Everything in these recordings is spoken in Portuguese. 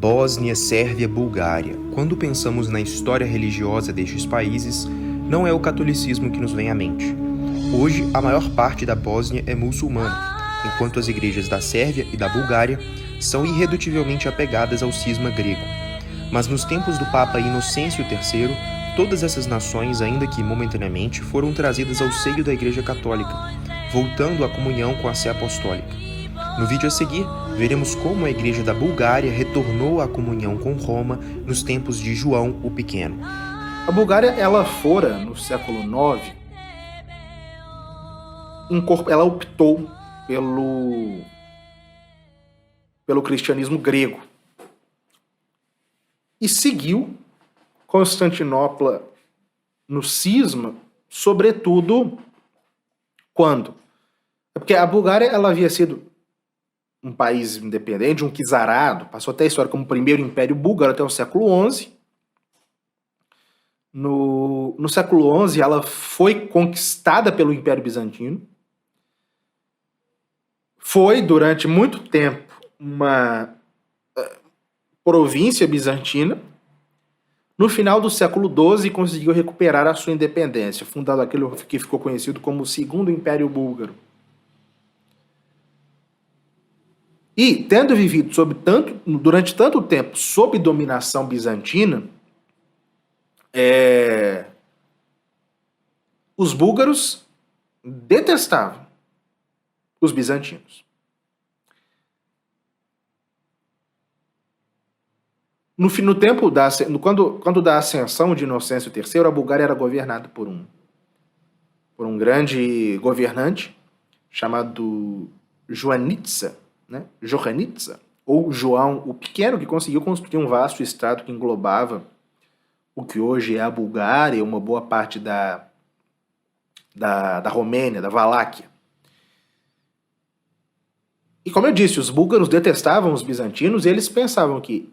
Bósnia, Sérvia, Bulgária. Quando pensamos na história religiosa destes países, não é o catolicismo que nos vem à mente. Hoje, a maior parte da Bósnia é muçulmana, enquanto as igrejas da Sérvia e da Bulgária são irredutivelmente apegadas ao cisma grego. Mas nos tempos do Papa Inocêncio III, todas essas nações, ainda que momentaneamente, foram trazidas ao seio da Igreja Católica, voltando à comunhão com a Sé Apostólica. No vídeo a seguir, veremos como a Igreja da Bulgária retornou à comunhão com Roma nos tempos de João o Pequeno. A Bulgária, ela fora, no século IX, ela optou pelo cristianismo grego e seguiu Constantinopla no cisma, sobretudo quando? Porque a Bulgária ela havia sido um país independente, um czarado, passou até a história como o primeiro império búlgaro até o século XI. No século XI, ela foi conquistada pelo Império Bizantino. Foi, durante muito tempo, uma província bizantina. No final do século XII, conseguiu recuperar a sua independência, fundando aquilo que ficou conhecido como o Segundo Império Búlgaro. E, tendo vivido durante tanto tempo sob dominação bizantina, os búlgaros detestavam os bizantinos. Quando da ascensão de Inocêncio III, a Bulgária era governada por um grande governante chamado Joanitsa, Johanitsa, ou João o Pequeno, que conseguiu construir um vasto estado que englobava o que hoje é a Bulgária e uma boa parte da Romênia, da Valáquia. E como eu disse, os búlgaros detestavam os bizantinos e eles pensavam que,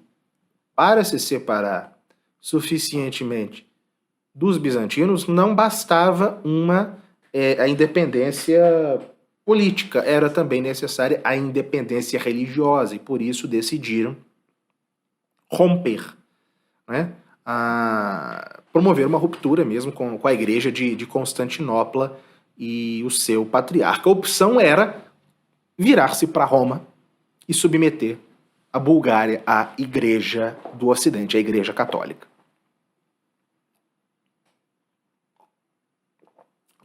para se separar suficientemente dos bizantinos, não bastava a independência política, era também necessária a independência religiosa, e por isso decidiram romper, promover uma ruptura mesmo com a igreja de Constantinopla e o seu patriarca. A opção era virar-se para Roma e submeter a Bulgária à igreja do Ocidente, a igreja católica.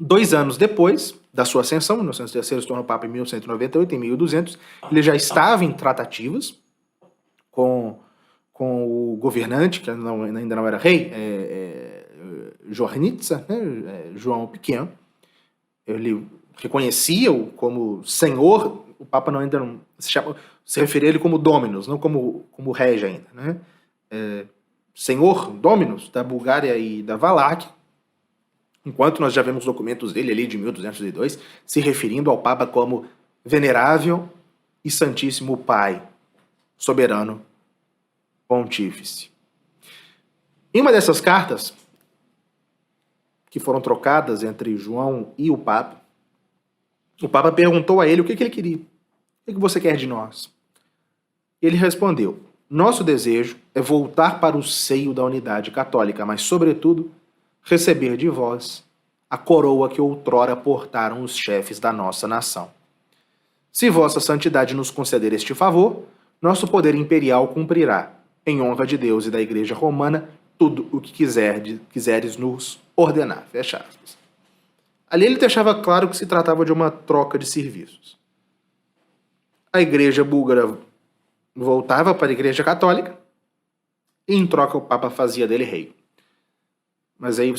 2 anos depois da sua ascensão, Inocêncio III se tornou Papa em 1198, em 1200, ele já estava em tratativas com o governante, que ainda não era rei, Johanitsa, João o Pequeno. Ele reconhecia-o como senhor. O Papa ainda não se referia a ele como Dominus, não como rege ainda, senhor Dominus da Bulgária e da Valáquia, enquanto nós já vemos documentos dele ali de 1202 se referindo ao Papa como venerável e santíssimo Pai, soberano pontífice. Em uma dessas cartas que foram trocadas entre João e o Papa perguntou a ele o que ele queria. O que você quer de nós? Ele respondeu: nosso desejo é voltar para o seio da unidade católica, mas, sobretudo, receber de vós a coroa que outrora portaram os chefes da nossa nação. Se vossa santidade nos conceder este favor, nosso poder imperial cumprirá, em honra de Deus e da Igreja Romana, tudo o que quiseres nos ordenar. Fecha aspas. Ali ele deixava claro que se tratava de uma troca de serviços. A igreja búlgara voltava para a igreja católica e, em troca, o Papa fazia dele rei. Mas aí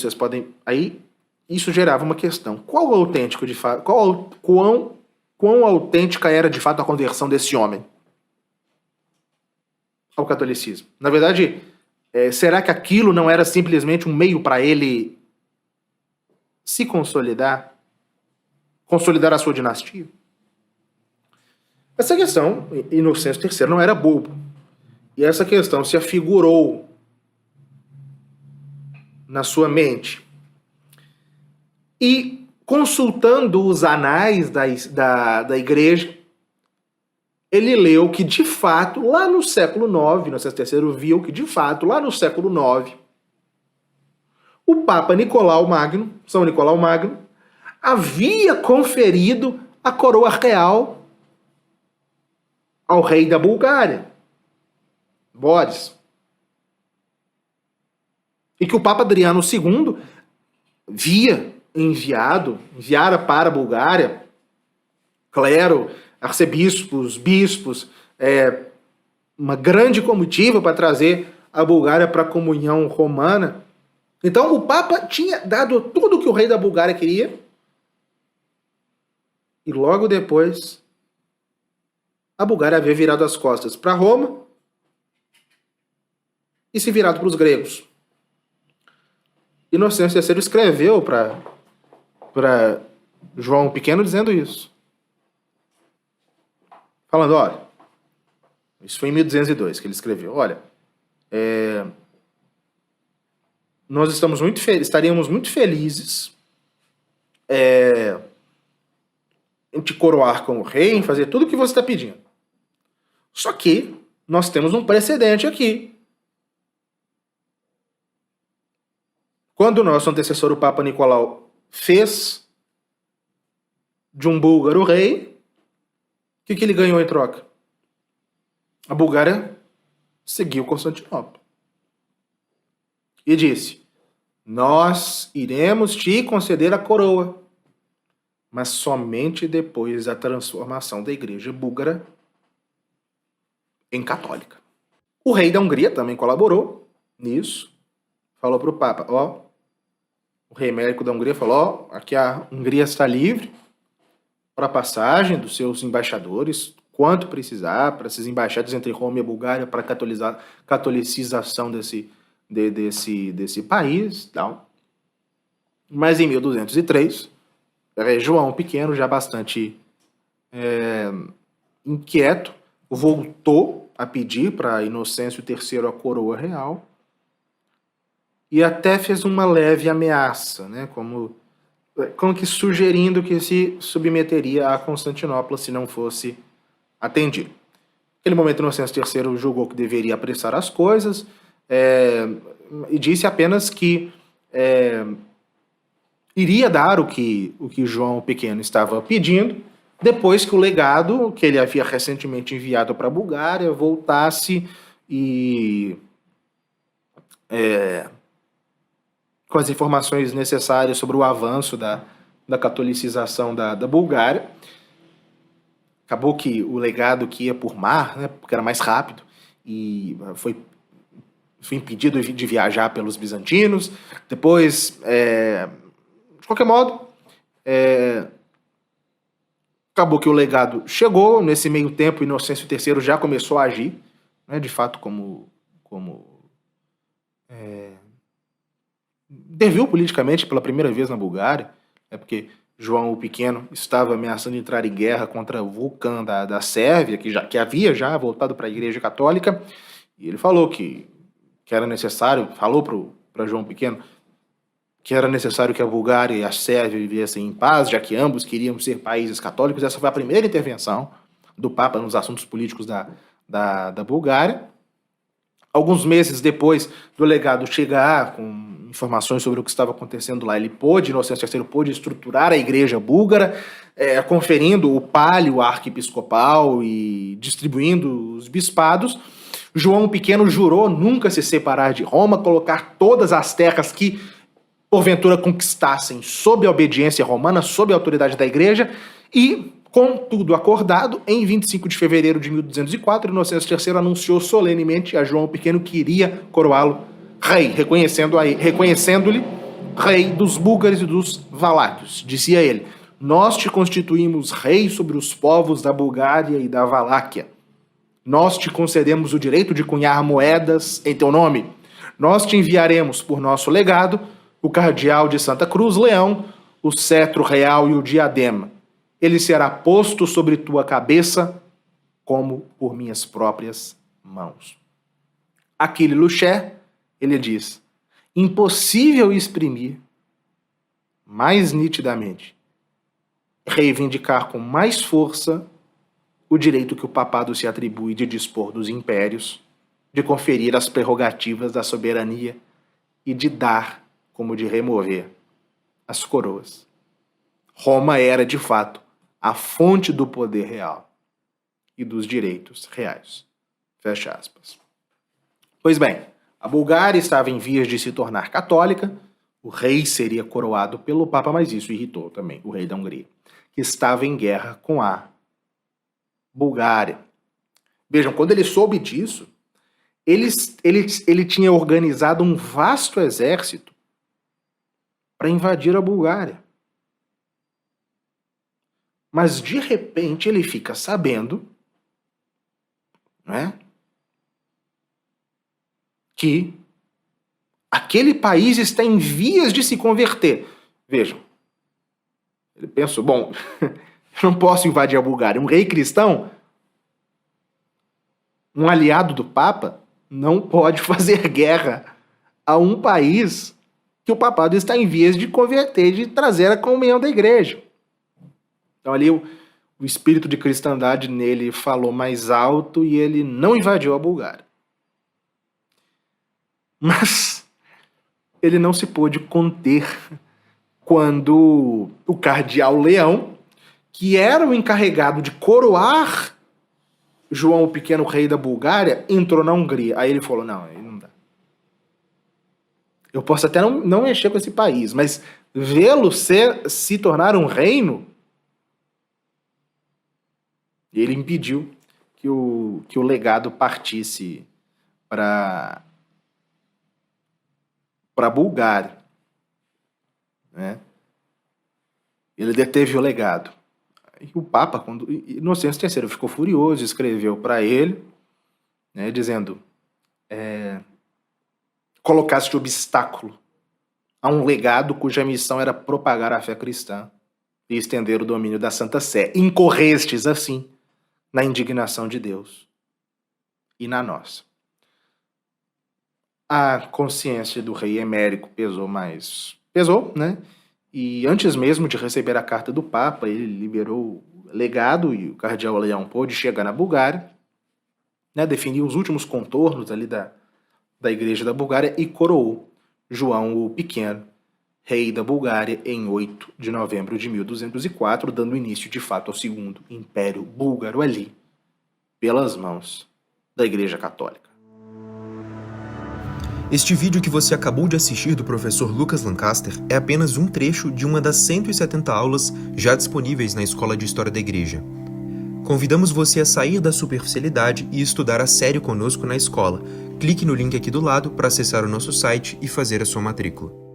isso gerava uma questão. Quão autêntica era de fato a conversão desse homem ao catolicismo? Na verdade, será que aquilo não era simplesmente um meio para ele se consolidar a sua dinastia? Essa questão, Inocêncio III não era bobo. E essa questão se afigurou na sua mente. E, consultando os anais da igreja, ele leu que, de fato, lá no século IX, Inocêncio III viu que, de fato, lá no século IX, o Papa Nicolau Magno, São Nicolau Magno, havia conferido a coroa real ao rei da Bulgária, Boris. E que o Papa Adriano II enviara para a Bulgária clero, arcebispos, bispos, uma grande comitiva para trazer a Bulgária para a comunhão romana. Então o Papa tinha dado tudo o que o rei da Bulgária queria, e logo depois a Bulgária havia virado as costas para Roma e se virado para os gregos. Inocêncio III escreveu para João Pequeno dizendo isso. Falando, olha, isso foi em 1202 que ele escreveu, olha, nós estaríamos muito felizes em te coroar como rei, em fazer tudo o que você está pedindo. Só que nós temos um precedente aqui. Quando o nosso antecessor, o Papa Nicolau, fez de um búlgaro rei, o que ele ganhou em troca? A Bulgária seguiu Constantinopla. E disse, nós iremos te conceder a coroa, mas somente depois da transformação da igreja búlgara em católica. O rei da Hungria também colaborou nisso. Falou para o Papa, o rei Emérico da Hungria falou, aqui a Hungria está livre para a passagem dos seus embaixadores, quanto precisar, para esses embaixados entre Roma e a Bulgária, para a catolicização desse país. Tal. Mas em 1203, João Pequeno, já bastante inquieto, voltou a pedir para Inocêncio III a coroa real e até fez uma leve ameaça, né, como que sugerindo que se submeteria a Constantinopla se não fosse atendido. Naquele momento, Inocêncio III julgou que deveria apressar as coisas e disse apenas que iria dar o que João Pequeno estava pedindo, depois que o legado que ele havia recentemente enviado para a Bulgária voltasse e com as informações necessárias sobre o avanço da catolicização da Bulgária. Acabou que o legado que ia por mar, né, porque era mais rápido, e foi impedido de viajar pelos bizantinos. Depois, de qualquer modo, acabou que o legado chegou. Nesse meio tempo, Inocêncio III já começou a agir, né, de fato, como interviu politicamente pela primeira vez na Bulgária, porque João o Pequeno estava ameaçando entrar em guerra contra o Vulcã da Sérvia, que havia já voltado para a Igreja Católica, e ele falou que era necessário, falou para João Pequeno, que era necessário que a Bulgária e a Sérvia vivessem em paz, já que ambos queriam ser países católicos. Essa foi a primeira intervenção do Papa nos assuntos políticos da Bulgária. Alguns meses depois do legado chegar com informações sobre o que estava acontecendo lá, Inocêncio III pôde estruturar a igreja búlgara, conferindo o pálio arquiepiscopal e distribuindo os bispados. João Pequeno jurou nunca se separar de Roma, colocar todas as terras que porventura conquistassem sob a obediência romana, sob a autoridade da igreja, e, com tudo acordado, em 25 de fevereiro de 1204, Inocêncio III anunciou solenemente a João Pequeno que iria coroá-lo rei, reconhecendo-lhe rei dos búlgaros e dos valáquios. Dizia ele, nós te constituímos rei sobre os povos da Bulgária e da Valáquia. Nós te concedemos o direito de cunhar moedas em teu nome. Nós te enviaremos por nosso legado o cardeal de Santa Cruz, Leão, o cetro real e o diadema. Ele será posto sobre tua cabeça como por minhas próprias mãos. Aquele Luché, ele diz, impossível exprimir mais nitidamente, reivindicar com mais força o direito que o papado se atribui de dispor dos impérios, de conferir as prerrogativas da soberania e de dar, como de remover, as coroas. Roma era, de fato, a fonte do poder real e dos direitos reais. Fecha aspas. Pois bem, a Bulgária estava em vias de se tornar católica, o rei seria coroado pelo Papa, mas isso irritou também o rei da Hungria, que estava em guerra com a Bulgária. Vejam, quando ele soube disso, ele tinha organizado um vasto exército para invadir a Bulgária. Mas, de repente, ele fica sabendo, né, que aquele país está em vias de se converter. Vejam, ele pensou, bom, eu não posso invadir a Bulgária. Um rei cristão, um aliado do Papa, não pode fazer guerra a um país que o papado está em vias de converter, de trazer a comunhão da igreja. Então ali o espírito de cristandade nele falou mais alto e ele não invadiu a Bulgária. Mas ele não se pôde conter quando o cardeal Leão, que era o encarregado de coroar João o Pequeno, rei da Bulgária, entrou na Hungria. Aí ele falou, não, aí não dá. Eu posso até não mexer com esse país, mas vê-lo se tornar um reino, e ele impediu que o legado partisse para a Bulgária. Né? Ele deteve o legado. E o Papa, quando Inocêncio III ficou furioso, escreveu para ele, né, dizendo, colocaste obstáculo a um legado cuja missão era propagar a fé cristã e estender o domínio da Santa Sé. Incorrestes, assim, na indignação de Deus e na nossa. A consciência do rei Emérico pesou, né? E antes mesmo de receber a carta do Papa, ele liberou o legado e o cardeal Leão pôde chegar na Bulgária, né, definiu os últimos contornos ali da igreja da Bulgária e coroou João o Pequeno, rei da Bulgária, em 8 de novembro de 1204, dando início de fato ao Segundo Império Búlgaro ali, pelas mãos da Igreja Católica. Este vídeo que você acabou de assistir do professor Lucas Lancaster é apenas um trecho de uma das 170 aulas já disponíveis na Escola de História da Igreja. Convidamos você a sair da superficialidade e estudar a sério conosco na escola. Clique no link aqui do lado para acessar o nosso site e fazer a sua matrícula.